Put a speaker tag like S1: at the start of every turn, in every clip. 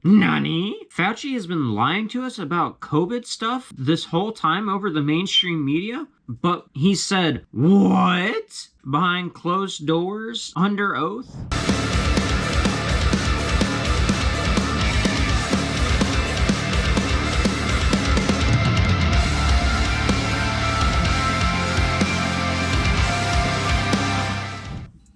S1: Nani? Fauci has been lying to us about COVID stuff this whole time over the mainstream media? But he said, what? Behind closed doors, under oath?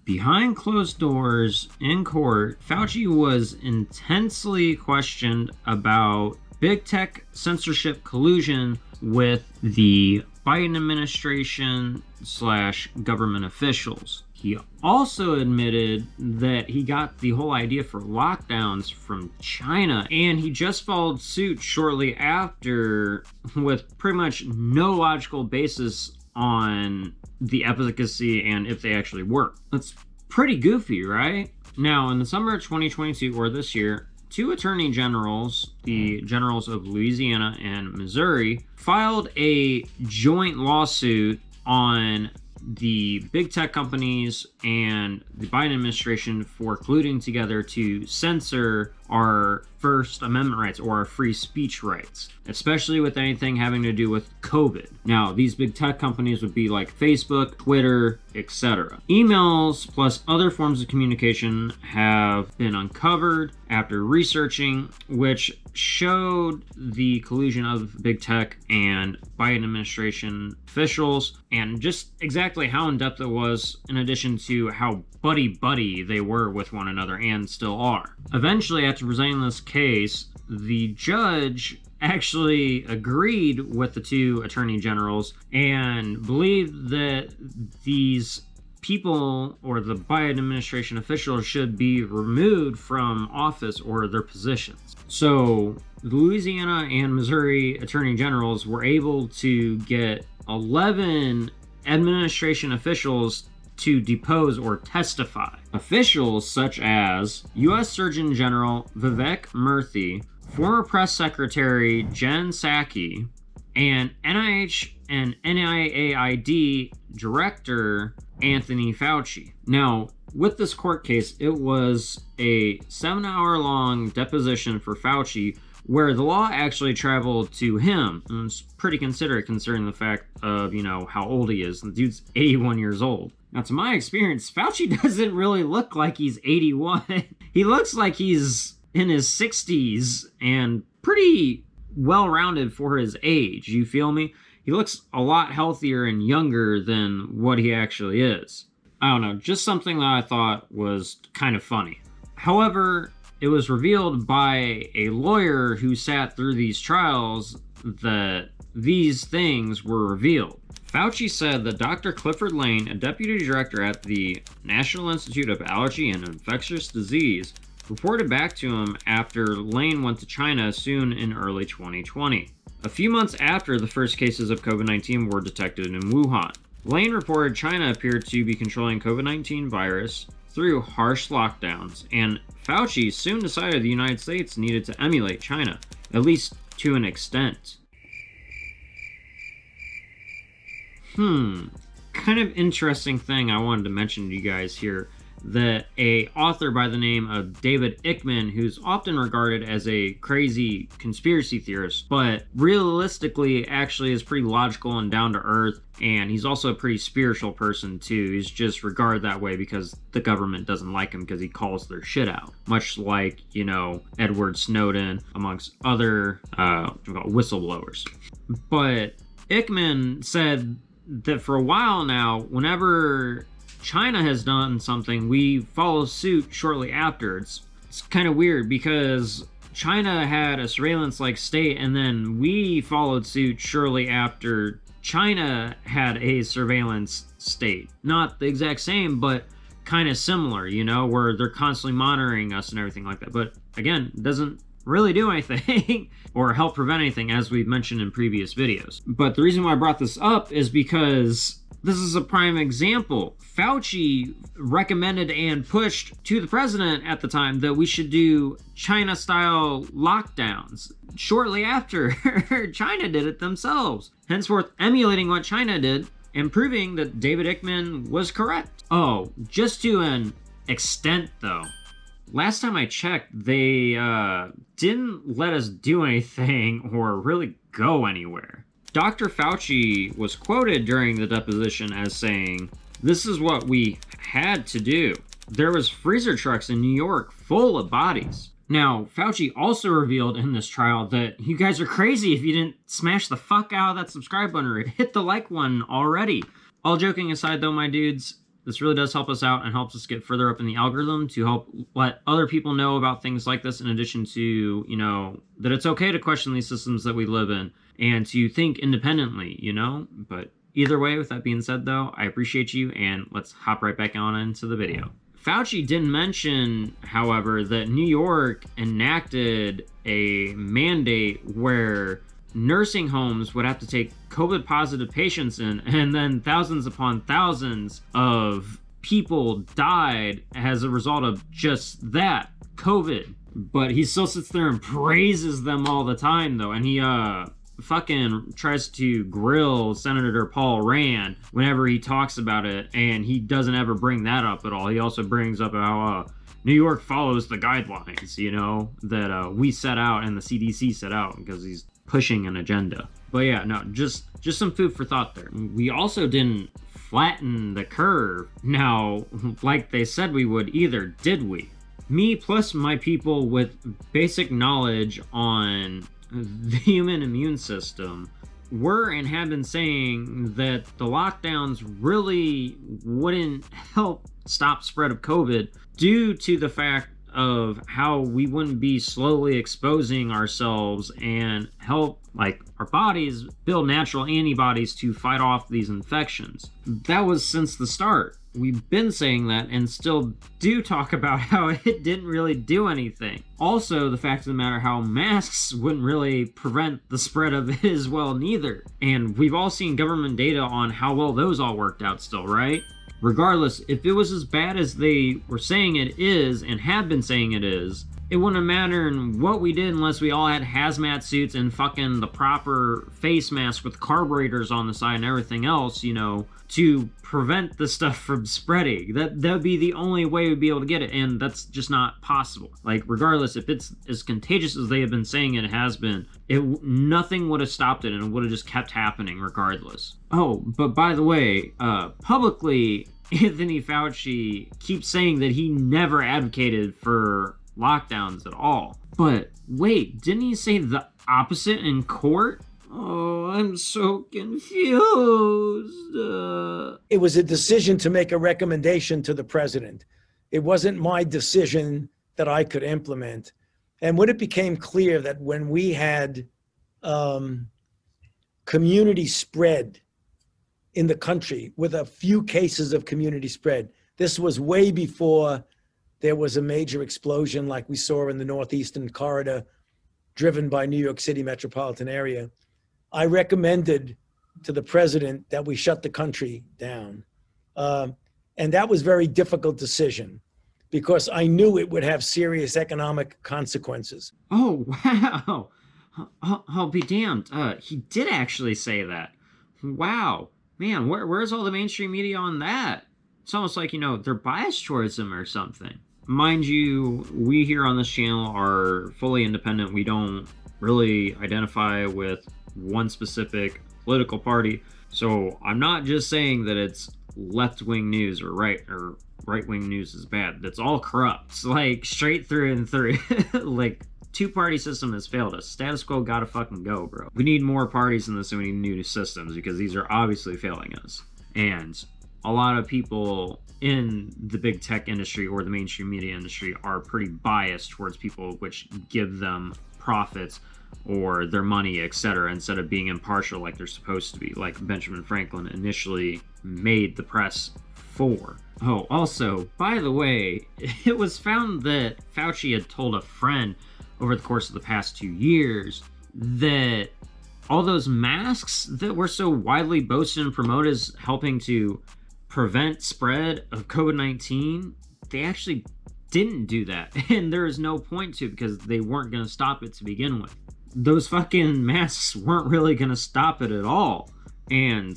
S1: Behind closed doors in court, Fauci was intensely questioned about big tech censorship collusion with the Biden administration / government officials. He also admitted that he got the whole idea for lockdowns from China, and he just followed suit shortly after with pretty much no logical basis on the efficacy and if they actually work. That's pretty goofy, right? Now, in the summer of 2022, or this year, two attorney generals, the generals of Louisiana and Missouri, filed a joint lawsuit on the big tech companies and the Biden administration for colluding together to censor our First Amendment rights or our free speech rights, especially with anything having to do with COVID. Now, these big tech companies would be like Facebook, Twitter, etc. Emails plus other forms of communication have been uncovered after researching, which showed the collusion of big tech and Biden administration officials, and just exactly how in-depth it was, in addition to how buddy-buddy they were with one another and still are. Eventually, after presenting this case, the judge actually agreed with the two attorney generals and believed that these people or the Biden administration officials should be removed from office or their positions. So the Louisiana and Missouri attorney generals were able to get 11 administration officials to depose or testify. Officials such as U.S. Surgeon General Vivek Murthy, former press secretary Jen Psaki, and NIH and NIAID director Anthony Fauci. Now, with this court case, it was a 7-hour-long deposition for Fauci where the law actually traveled to him. And it's pretty considerate considering the fact of, how old he is. The dude's 81 years old. Now, to my experience, Fauci doesn't really look like he's 81. He looks like he's in his 60s and pretty well-rounded for his age, you feel me? He looks a lot healthier and younger than what he actually is. I don't know, just something that I thought was kind of funny. However, it was revealed by a lawyer who sat through these trials that these things were revealed. Fauci said that Dr. Clifford Lane, a deputy director at the National Institute of Allergy and Infectious Disease, reported back to him after Lane went to China soon in early 2020. A few months after the first cases of COVID-19 were detected in Wuhan. Lane reported China appeared to be controlling COVID-19 virus through harsh lockdowns, and Fauci soon decided the United States needed to emulate China, at least to an extent. Kind of interesting thing I wanted to mention to you guys here, that a author by the name of David Ickman, who's often regarded as a crazy conspiracy theorist, but realistically actually is pretty logical and down to earth, and he's also a pretty spiritual person too. He's just regarded that way because the government doesn't like him because he calls their shit out. Much like, Edward Snowden, amongst other whistleblowers. But Ickman said that for a while now, whenever China has done something, we follow suit shortly after. It's kind of weird because China had a surveillance-like state, and then we followed suit shortly after China had a surveillance state. Not the exact same, but kind of similar, where they're constantly monitoring us and everything like that. But again, it doesn't really do anything or help prevent anything, as we've mentioned in previous videos. But the reason why I brought this up is because this is a prime example. Fauci recommended and pushed to the president at the time that we should do China-style lockdowns shortly after China did it themselves, henceforth emulating what China did and proving that David Ickman was correct. Oh, just to an extent though. last time I checked, they didn't let us do anything or really go anywhere. Dr. Fauci was quoted during the deposition as saying, "This is what we had to do. There was freezer trucks in New York full of bodies." Now, Fauci also revealed in this trial that you guys are crazy if you didn't smash the fuck out of that subscribe button or hit the like one already. All joking aside though, my dudes, this really does help us out and helps us get further up in the algorithm to help let other people know about things like this, in addition to, you know, that it's okay to question these systems that we live in and to think independently, you know? But either way, with that being said though, I appreciate you, and let's hop right back on into the video. Fauci didn't mention, however, that New York enacted a mandate where nursing homes would have to take COVID positive patients in, and then thousands upon thousands of people died as a result of just that, COVID. But he still sits there and praises them all the time though, and he fucking tries to grill Senator Paul Rand whenever he talks about it, and he doesn't ever bring that up at all. He also brings up how New York follows the guidelines, you know, that we set out and the CDC set out, because he's pushing an agenda. But yeah, no, just some food for thought there. We also didn't flatten the curve now like they said we would either, did we? Me plus my people with basic knowledge on the human immune system were and have been saying that the lockdowns really wouldn't help stop spread of COVID, due to the fact of how we wouldn't be slowly exposing ourselves and help, like, our bodies build natural antibodies to fight off these infections. That was since the start. We've been saying that and still do talk about how it didn't really do anything. Also, the fact of the matter how masks wouldn't really prevent the spread of it as well neither. And we've all seen government data on how well those all worked out still, right? Regardless, if it was as bad as they were saying it is and have been saying it is, it wouldn't matter what we did unless we all had hazmat suits and fucking the proper face mask with carburetors on the side and everything else, you know, to prevent the stuff from spreading. That would be the only way we'd be able to get it, and that's just not possible. Like, regardless, if it's as contagious as they have been saying it has been, nothing would have stopped it, and it would have just kept happening regardless. Oh, but by the way, publicly, Anthony Fauci keeps saying that he never advocated for lockdowns at all. But wait, didn't he say the opposite in court? Oh, I'm so confused.
S2: It was a decision to make a recommendation to the president. It wasn't my decision that I could implement. And when it became clear that when we had community spread in the country, with a few cases of community spread, this was way before there was a major explosion like we saw in the Northeastern corridor driven by New York City metropolitan area, I recommended to the president that we shut the country down. And that was a very difficult decision because I knew it would have serious economic consequences.
S1: Oh, wow. I'll be damned. He did actually say that. Wow. Man, where's all the mainstream media on that? It's almost like, you know, they're biased towards him or something. Mind you, we here on this channel are fully independent. We don't really identify with one specific political party. So I'm not just saying that it's left-wing news or right-wing news is bad. That's all corrupt, like straight through and through. Like, two-party system has failed us. Status quo gotta fucking go, bro. We need more parties in this, and we need new systems because these are obviously failing us. And a lot of people in the big tech industry or the mainstream media industry are pretty biased towards people which give them profits or their money, etc., instead of being impartial like they're supposed to be, like Benjamin Franklin initially made the press for. Oh, also, by the way, it was found that Fauci had told a friend over the course of the past 2 years that all those masks that were so widely boasted and promoted as helping to prevent spread of COVID-19, they actually didn't do that. And there is no point to, because they weren't going to stop it to begin with. Those fucking masks weren't really going to stop it at all. And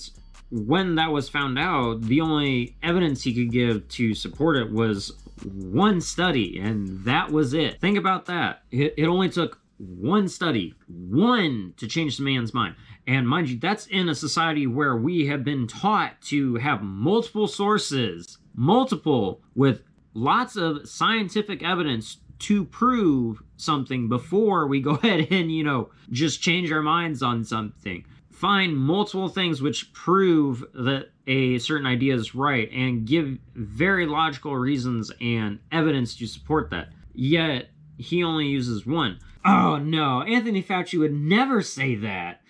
S1: when that was found out, the only evidence he could give to support it was one study, and that was it. Think about that. It only took one study, one, to change the man's mind. And mind you, that's in a society where we have been taught to have multiple sources, multiple, with lots of scientific evidence to prove something before we go ahead and, you know, just change our minds on something. Find multiple things which prove that a certain idea is right and give very logical reasons and evidence to support that. Yet, he only uses one. Oh no, Anthony Fauci would never say that.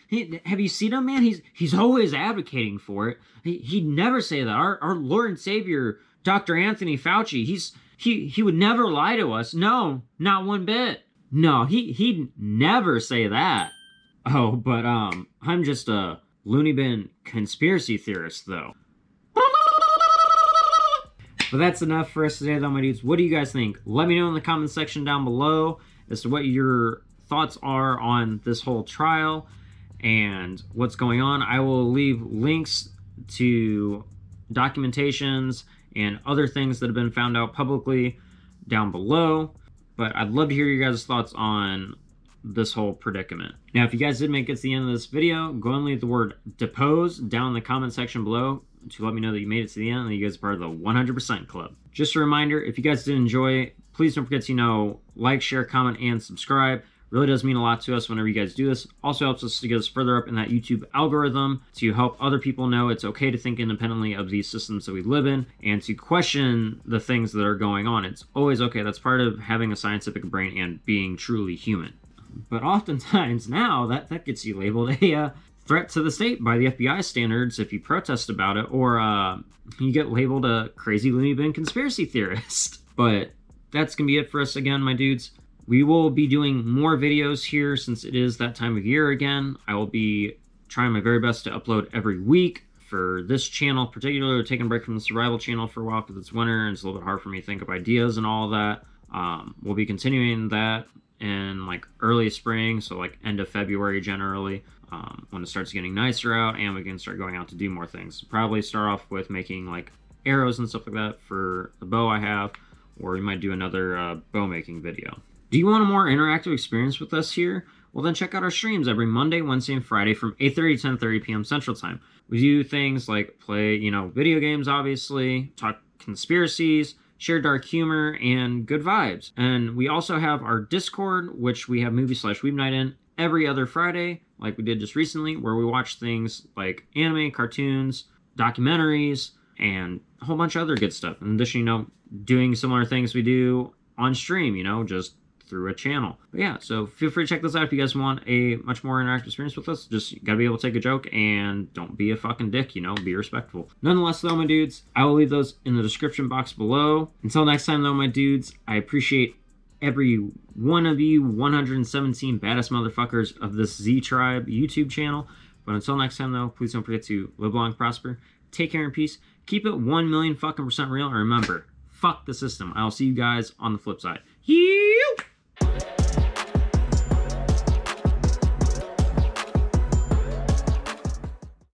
S1: Have you seen him, man? He's always advocating for it. He'd never say that. Our Lord and Savior, Dr. Anthony Fauci, he would never lie to us. No, not one bit. No, he'd never say that. Oh, but I'm just a loony bin conspiracy theorist, though. But that's enough for us today, though, my dudes. What do you guys think? Let me know in the comment section down below as to what your thoughts are on this whole trial and what's going on. I will leave links to documentations and other things that have been found out publicly down below. But I'd love to hear your guys' thoughts on this whole predicament. Now, if you guys did make it to the end of this video, go and leave the word depose down in the comment section below to let me know that you made it to the end and that you guys are part of the 100% club. Just a reminder, if you guys did enjoy, please don't forget to, you know, like, share, comment, and subscribe. Really does mean a lot to us whenever you guys do this. Also helps us to get us further up in that YouTube algorithm, to help other people know it's okay to think independently of these systems that we live in and to question the things that are going on. It's always okay. That's part of having a scientific brain and being truly human. But oftentimes now that gets you labeled a threat to the state by the FBI standards if you protest about it, or you get labeled a crazy loony bin conspiracy theorist. But that's gonna be it for us again, my dudes. We will be doing more videos here since it is that time of year again. I will be trying my very best to upload every week. For this channel, particularly taking a break from the survival channel for a while because it's winter and it's a little bit hard for me to think of ideas and all of that. We'll be continuing that in like early spring, so like end of February generally, when it starts getting nicer out and we can start going out to do more things. Probably start off with making like arrows and stuff like that for the bow I have, or we might do another bow making video. Do you want a more interactive experience with us here? Well, then check out our streams every Monday, Wednesday, and Friday from 8:30 to 10:30 p.m. Central Time. We do things like play, you know, video games, obviously, talk conspiracies, share dark humor, and good vibes. And we also have our Discord, which we have movie/weeb night in every other Friday, like we did just recently, where we watch things like anime, cartoons, documentaries, and a whole bunch of other good stuff. In addition, you know, doing similar things we do on stream, you know, just through a channel. But yeah, so feel free to check this out if you guys want a much more interactive experience with us. Just gotta be able to take a joke and don't be a fucking dick, you know, be respectful. Nonetheless, though, my dudes, I will leave those in the description box below. Until next time, though, my dudes, I appreciate every one of you 117 badass motherfuckers of this Z Tribe YouTube channel. But until next time, though, please don't forget to live long, prosper, take care and peace, keep it 1,000,000% real, and remember, fuck the system. I'll see you guys on the flip side. Yeah.